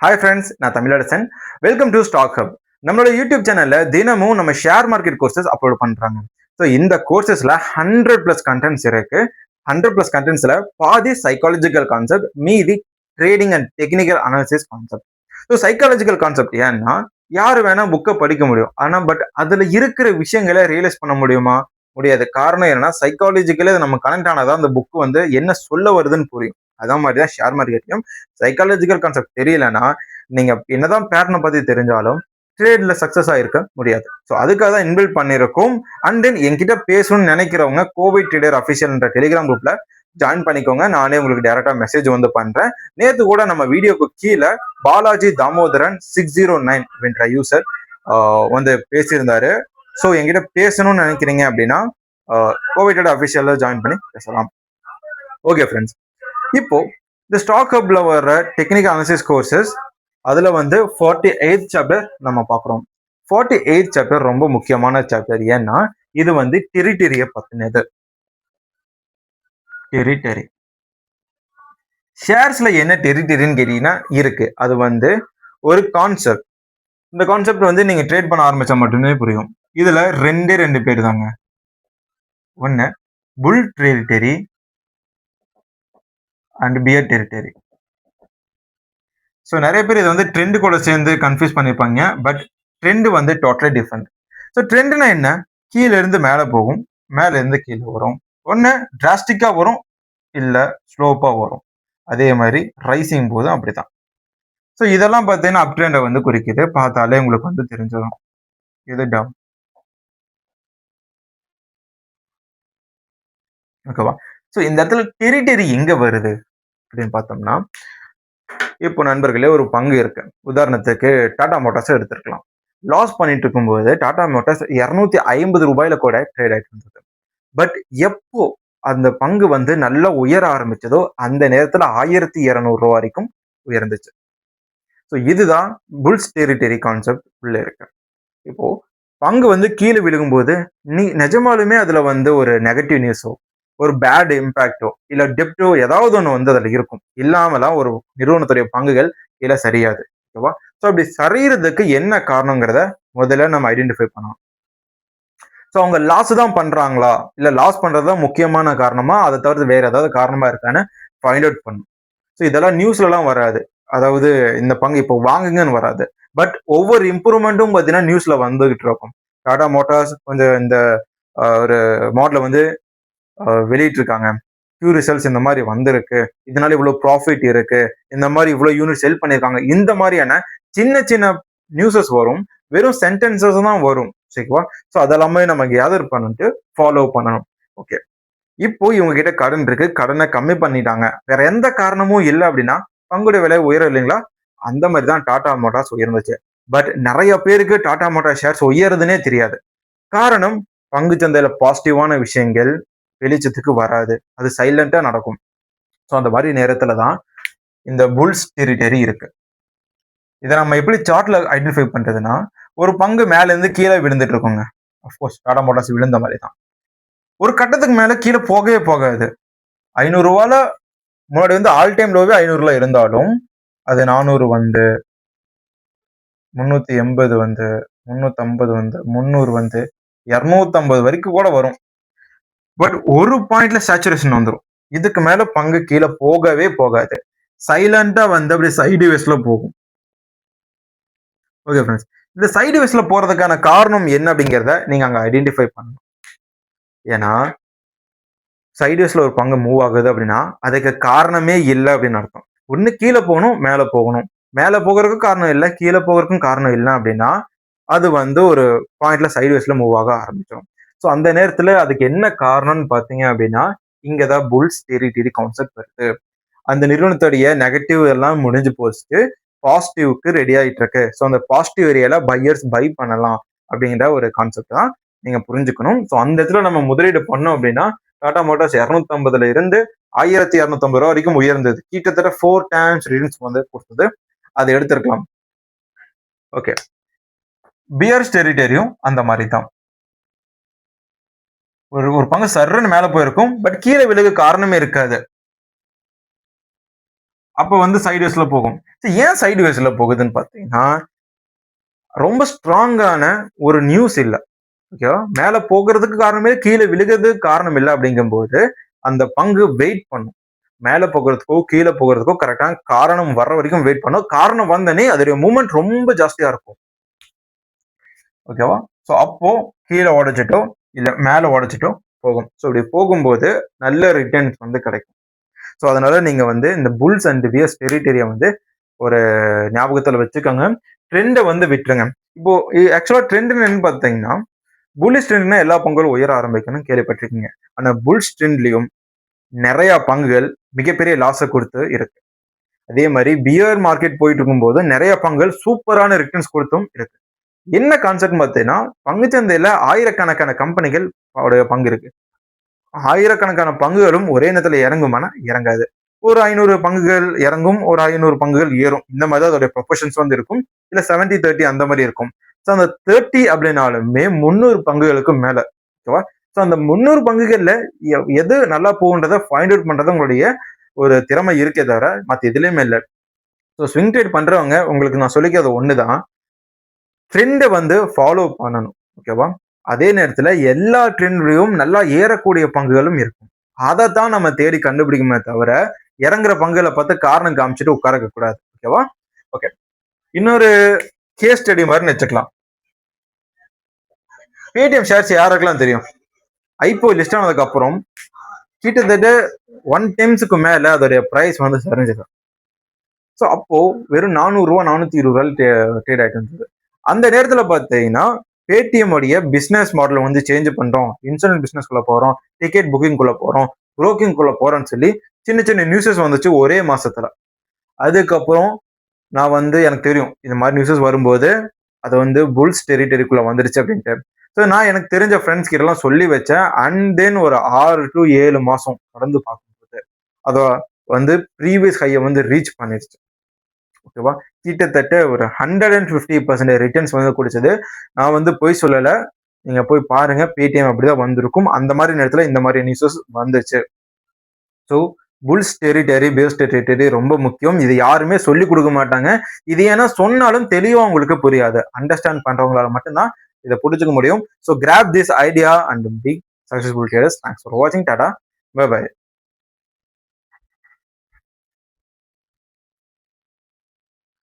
Hi friends, நான் Tamilarasan. Welcome to stock hub. நம்மளோட YouTube சேனல்ல தினமும் நம்ம ஷேர் மார்க்கெட் கோர்சஸ் அப்லோட் பண்றாங்க. ஸோ இந்த கோர்சஸ்ல 100+ கண்டென்ட்ஸ் இருக்கு. 100+ கண்டென்ட்ஸ்ல பாதி சைக்காலஜிக்கல் கான்செப்ட், மீதி trading and technical analysis concept. So psychological concept ஏன்னா யாரு வேணா புக்கை படிக்க முடியும், ஆனா பட் அதுல இருக்கிற விஷயங்களை ரியலைஸ் பண்ண முடியுமா? முடியாது. காரணம் என்னன்னா சைக்காலஜிக்கலி நம்ம கனெக்ட் ஆனாதான் அந்த புக் வந்து என்ன சொல்ல வருதுன்னு புரியும். அதான் மாதிரி தான் ஷேர் மார்க்கெட்லையும் சைக்காலஜிக்கல் கான்செப்ட் தெரியலன்னா நீங்க என்னதான் பேட்டர்னை பத்தி தெரிஞ்சாலும் ட்ரேட்ல சக்சஸ் ஆயிருக்க முடியாது. ஸோ அதுக்காக தான் இன்பில்ட் பண்ணிருக்கோம். அண்ட் தென் என்கிட்ட பேசணும்னு நினைக்கிறவங்க கோவிட் ட்ரேடர் அஃபிஷியல் என்ற டெலிகிராம் குரூப்ல ஜாயின் பண்ணிக்கோங்க. நானே உங்களுக்கு டைரக்டா மெசேஜ் வந்து பண்றேன். நேத்து கூட நம்ம வீடியோக்கு கீழே பாலாஜி தாமோதரன் 609 அப்படின்ற யூசர் வந்து பேசியிருந்தாரு. ஸோ என்கிட்ட பேசணும்னு நினைக்கிறீங்க அப்படின்னா கோவிட் ட்ரேடர் அஃபிஷியல்ல ஜாயின் பண்ணி பேசலாம். ஓகே ஃப்ரெண்ட்ஸ், இப்போ இந்த ஸ்டாக் ஹப்ல வர டெக்னிக்கல் அனாலிசிஸ் கோர்சஸ் அதுல வந்து 48th சாப்டர் நம்ம பார்க்குறோம். 48th சாப்டர் ரொம்ப முக்கியமான சாப்டர். ஏன்னா இது வந்து டெரிட்டரிய பத்தினது. டெரிட்டரி ஷேர்ஸ்ல என்ன டெரிட்டரின்னு கேட்டீங்கன்னா இருக்கு. அது வந்து ஒரு கான்செப்ட். இந்த கான்செப்ட் வந்து நீங்க ட்ரேட் பண்ண ஆரம்பிச்சா மட்டுமே புரியும். இதுல ரெண்டு பேர் தாங்க. ஒன்னு bull territory and bear territory. So நிறைய பேர் இதை வந்து ட்ரெண்ட் கூட சேர்ந்து கன்ஃபியூஸ் பண்ணியிருப்பாங்க. பட் ட்ரெண்ட் வந்து டோட்டலி டிஃப்ரெண்ட். ஸோ ட்ரெண்ட்னா என்ன? கீழே இருந்து மேலே போகும், மேலே இருந்து கீழே வரும். ஒன்று டிராஸ்டிக்காக வரும், இல்லை ஸ்லோப்பாக வரும். அதே மாதிரி ரைசிங் போதும் அப்படிதான். ஸோ இதெல்லாம் பார்த்தீங்கன்னா அப் ட்ரெண்டை வந்து குறிக்குது. பார்த்தாலே உங்களுக்கு வந்து தெரிஞ்சிடும். இது டவுன். ஓகேவா? ஸோ இந்த இடத்துல டெரிட்டரி எங்க வருது அப்படின்னு பார்த்தோம்னா, இப்போ நண்பர்களே ஒரு பங்கு இருக்கு. உதாரணத்துக்கு டாடா மோட்டார்ஸ் எடுத்துருக்கலாம். லாஸ் பண்ணிட்டு இருக்கும்போது டாடா மோட்டார்ஸ் 250 ரூபாயில கூட ட்ரேட் ஆயிட்டு இருந்தது. பட் எப்போ அந்த பங்கு வந்து நல்லா உயர ஆரம்பிச்சதோ அந்த நேரத்துல 1200 ரூபாய் வரைக்கும் உயர்ந்துச்சு. ஸோ இதுதான் புல்ஸ் டெரிட்டரி கான்செப்ட் உள்ள இருக்கு. இப்போ பங்கு வந்து கீழே விழுகும்போது நீ நிஜமாலுமே அதுல வந்து ஒரு நெகட்டிவ் நியூஸோ, ஒரு பேட் இம்பாக்டோ, இல்ல டெப்டோ ஏதாவது ஒன்று வந்து அதுல இருக்கும். இல்லாமலாம் ஒரு நிறுவனத்துடைய பங்குகள் கீழே சரியாது. ஓகேவா? ஸோ அப்படி சரியறதுக்கு என்ன காரணங்கிறத முதல்ல நம்ம ஐடென்டிஃபை பண்ணணும். ஸோ அவங்க லாஸ் தான் பண்றாங்களா, இல்ல லாஸ் பண்றதுதான் முக்கியமான காரணமா, அதை தவிர்த்து வேற ஏதாவது காரணமா இருக்கான்னு ஃபைண்ட் அவுட் பண்ணும். ஸோ இதெல்லாம் நியூஸ்லலாம் வராது. அதாவது இந்த பங்கு இப்போ வாங்குங்கன்னு வராது. பட் ஒவ்வொரு இம்ப்ரூவ்மெண்ட்டும் பார்த்தீங்கன்னா நியூஸ்ல வந்துகிட்டு இருக்கும். டாடா மோட்டார்ஸ் கொஞ்சம் இந்த ஒரு மாடலை வந்து வெளியிட்டிருக்காங்க. ஃபியூ ரிசல்ட்ஸ் இந்த மாதிரி வந்திருக்கு, இதனால இவ்வளவு ப்ராஃபிட் இருக்கு, இந்த மாதிரி இவ்வளவு யூனிட் செல் பண்ணியிருக்காங்க. இந்த மாதிரியான சின்ன சின்ன நியூஸஸ் வரும். வெறும் சென்டென்சஸ் தான் வரும். சரிவா? ஸோ அதெல்லாமே நம்ம கேதர் பண்ணிட்டு ஃபாலோ பண்ணணும். ஓகே, இப்போ இவங்க கிட்ட கடன் இருக்கு, கடனை கம்மி பண்ணிட்டாங்க, வேற எந்த காரணமும் இல்லை அப்படின்னா பங்குடைய விலை உயரும் இல்லைங்களா? அந்த மாதிரி தான் டாடா மோட்டார்ஸ் உயர்ந்துச்சு. பட் நிறைய பேருக்கு டாடா மோட்டார் ஷேர்ஸ் உயருதுன்னே தெரியாது. காரணம், பங்கு சந்தையில பாசிட்டிவான விஷயங்கள் வெளிச்சத்துக்கு வராது, அது சைலண்டா நடக்கும். ஸோ அந்த மாதிரி நேரத்துல தான் இந்த புல்ஸ் டெரிட்டரி இருக்கு. இதை நம்ம எப்படி சார்ட்ல ஐடென்டிஃபை பண்றதுன்னா, ஒரு பங்கு மேல இருந்து கீழே விழுந்துட்டு இருக்குங்க. அஃப்கோர்ஸ் டாடா மோட்டார்ஸ் விழுந்த மாதிரி தான். ஒரு கட்டத்துக்கு மேல கீழே போகவே போகாது. 500 ரூபால முன்னாடி வந்து ஆல் டைம் லோவே 500 இருந்தாலும் அது 400 வந்து 380 வந்து 350 வந்து 300 வந்து 250 வரைக்கும் கூட வரும். பட் ஒரு பாயிண்ட்ல சேச்சுரேஷன் வந்துடும். இதுக்கு மேல பங்கு கீழே போகவே போகாது. சைலண்டா வந்து அப்படி சைடு வேஸ்ல போகும். ஓகே ஃப்ரெண்ட்ஸ், இந்த சைடு வேஸ்ல போறதுக்கான காரணம் என்ன அப்படிங்கிறத நீங்க அங்க ஐடென்டிஃபை பண்ணணும். ஏன்னா சைடுவேஸ்ல ஒரு பங்கு மூவ் ஆகுது அப்படின்னா அதுக்கு காரணமே இல்லை அப்படின்னு அர்த்தம். ஒண்ணு கீழே போகணும், மேலே போகணும். மேலே போகிறதுக்கும் காரணம் இல்லை, கீழே போகிறதுக்கும் காரணம் இல்லை அப்படின்னா அது வந்து ஒரு பாயிண்ட்ல சைடுவேஸ்ல மூவ் ஆக ஆரம்பிச்சிடும். ஸோ அந்த நேரத்துல அதுக்கு என்ன காரணம்னு பார்த்தீங்க அப்படின்னா இங்கதான் புல்ஸ் டெரிட்டரி கான்செப்ட் வருது. அந்த நிறுவனத்துடைய நெகட்டிவ் எல்லாம் முடிஞ்சு போச்சுட்டு பாசிட்டிவ்க்கு ரெடி ஆயிட்டு இருக்கு. ஸோ அந்த பாசிட்டிவ் ஏரியால பையர்ஸ் பை பண்ணலாம் அப்படிங்கிற ஒரு கான்செப்ட் தான் நீங்க புரிஞ்சுக்கணும். ஸோ அந்த இடத்துல நம்ம முதலீடு பண்ணோம் அப்படின்னா டாடா மோட்டார்ஸ் 250 இருந்து 1250 ரூபா வரைக்கும் உயர்ந்தது. கிட்டத்தட்ட 4 டைம்ஸ் ரிட்டர்ன்ஸ் வந்து கொடுத்தது. அதை எடுத்திருக்கலாம். ஓகே, பியர்ஸ் டெரிட்டரியும் அந்த மாதிரி தான். ஒரு பங்கு சர்றன்னு மேல போயிருக்கும், பட் கீழே விழுக காரணமே இருக்காது. அப்ப வந்து சைட்வேஸ்ல போகும். ஏன் சைட்வேஸ்ல போகுதுன்னு பாத்தீங்கன்னா, ரொம்ப ஸ்ட்ராங்கான ஒரு நியூஸ் இல்ல. ஓகேவா? மேல போகுறதுக்கு காரணமே கீழ விழுகுறதுக்கு காரணம் இல்ல அப்படிங்கும்போது, அந்த பங்கு வெயிட் பண்ணும். மேல போகுறதுக்கோ, கீழ போகுறதுக்கோ கரெக்ட்டான காரணம் வர்ற வரைக்கும் வெயிட் பண்ணும். காரணம் வந்தோனே அதோடைய மூவ்மெண்ட் ரொம்ப ஜாஸ்தியா இருக்கும். ஓகேவா? அப்போ கீழ உடைச்சிட்டோ, இல்ல மேல உடைச்சிட்டோ போகும். இப்படி போகும்போது நல்ல ரிட்டர்ன்ஸ் வந்து கிடைக்கும். அதனால நீங்க வந்து இந்த புல்ஸ் அண்ட் பியர்ஸ் டெரிட்டரிய வந்து ஒரு ஞாபகத்துல வச்சுக்கோங்க. ட்ரெண்ட வந்து விட்டுருங்க. இப்போ ஆக்சுவலா ட்ரெண்ட் என்னன்னு பார்த்தீங்கன்னா, புல்லிஷ் ட்ரெண்ட்னா எல்லா பங்குகளும் உயர ஆரம்பிக்கும்னு கேள்விப்பட்டிருக்கீங்க. ஆனா புல்ஸ் ட்ரெண்ட்லயும் நெறைய பங்குகள் மிகப்பெரிய லாஸ குடுத்து இருக்கு. அதே மாரி பியர் மார்க்கெட் போயிட்டு இருக்கும்போது நெறைய பங்குகள் சூப்பரான ரிட்டர்ன்ஸ் குடுத்தும் இருக்கு. என்ன கான்செப்ட்னு பார்த்தீங்கன்னா, பங்குச்சந்தையில ஆயிரக்கணக்கான கம்பெனிகள் உடைய பங்கு இருக்கு. ஆயிரக்கணக்கான பங்குகளும் ஒரே நேரத்துல இறங்குமானா இறங்காது. ஒரு 500 பங்குகள் இறங்கும், ஒரு 500 பங்குகள் ஏறும். இந்த மாதிரி தான் அதோட ப்ரொபோர்ஷன்ஸ் வந்து இருக்கும். இல்ல 70-30 அந்த மாதிரி இருக்கும். அந்த 30 அப்படின்னாலுமே 300 பங்குகளுக்கு மேல. ஓகேவா? அந்த 300 பங்குகள்ல எது நல்லா போகுன்றத ஃபைண்ட் அவுட் பண்றது உங்களுடைய ஒரு திறமை இருக்கே தவிர, மத்த எதுலயுமே இல்ல. ஸ்விங் ட்ரேட் பண்றவங்க உங்களுக்கு நான் சொல்லிக்கிறது ஒண்ணுதான். ட்ரெண்ட வந்து ஃபாலோ பண்ணணும். ஓகேவா? அதே நேரத்துல எல்லா ட்ரெண்ட்லயும் நல்லா ஏறக்கூடிய பங்குகளும் இருக்கும். அதத்தான் நம்ம தேடி கண்டுபிடிக்கணுமே தவிர, இறங்குற பங்குகள பார்த்து காரணம் காமிச்சுட்டு உட்காரக்க கூடாது. ஓகேவா? ஓகே. இன்னொரு கேஸ் ஸ்டடி மாரி வச்சுக்கலாம். Paytm ஷேர்ஸ் யாருக்கெல்லாம் தெரியும்? ஐபிஓ லிஸ்ட் ஆனதுக்கு அப்புறம் கிட்டத்தட்ட 1 டைம்ஸ்க்கு மேல அதோடைய பிரைஸ் வந்து சரிஞ்சது. அப்போ வெறும் ரூ. 400 420 ட்ரேட் ஆயிட்டு இருந்தது. அந்த நேரத்துல பாத்தீங்கன்னா, பேடிஎம் உடைய பிசினஸ் மாடல் வந்து சேஞ்ச் பண்றோம். இன்சூரன்ஸ் பிசினஸ்க்குள்ள போறோம். டிக்கெட் புக்கிங் குள்ள போறோம். புரோக்கிங் குள்ள போறோம்னு சொல்லி சின்ன சின்ன நியூஸஸ் வந்துச்சு ஒரே மாசத்துல. அதுக்கப்புறம் நான் வந்து எனக்கு தெரியும். இந்த மாதிரி நியூஸஸ் வரும்போது அது வந்து புல்ஸ் டெரிட்டரிக்குள்ள வந்துருச்சு அப்படின்ட்டு. நான் எனக்கு தெரிஞ்ச ஃப்ரெண்ட்ஸ் கிட்ட எல்லாம் சொல்லி வச்சேன். அண்ட் தென் ஒரு 6 to 7 மாசம் கடந்து பார்க்கும்போது அத வந்து ப்ரீவியஸ் ஹைய வந்து ரீச் பண்ணிருச்சு. ஓகேவா? கிட்டத்தட்ட ஒரு 150% ரிட்டர்ன்ஸ் வந்து குடிச்சது. நான் வந்து பொய் சொல்லல. நீங்க போய் பாருங்க. பேடிஎம் அப்படிதான் வந்திருக்கும். அந்த மாதிரி நேரத்துல இந்த மாதிரி நியூஸஸ் வந்துச்சு. புல்ஸ் டெரிட்டரி, பேஸ் டெரிட்டரி ரொம்ப முக்கியம். இது யாருமே சொல்லிக் கொடுக்க மாட்டாங்க. இது ஏன்னா சொன்னாலும் தெளிவா உங்களுக்கு புரியாது. அண்டர்ஸ்டாண்ட் பண்றவங்களால மட்டும்தான் இதை புரிஞ்சுக்க முடியும். Grab this idea and be successful traders. Thanks for வாட்சிங். டாடா. Bye by.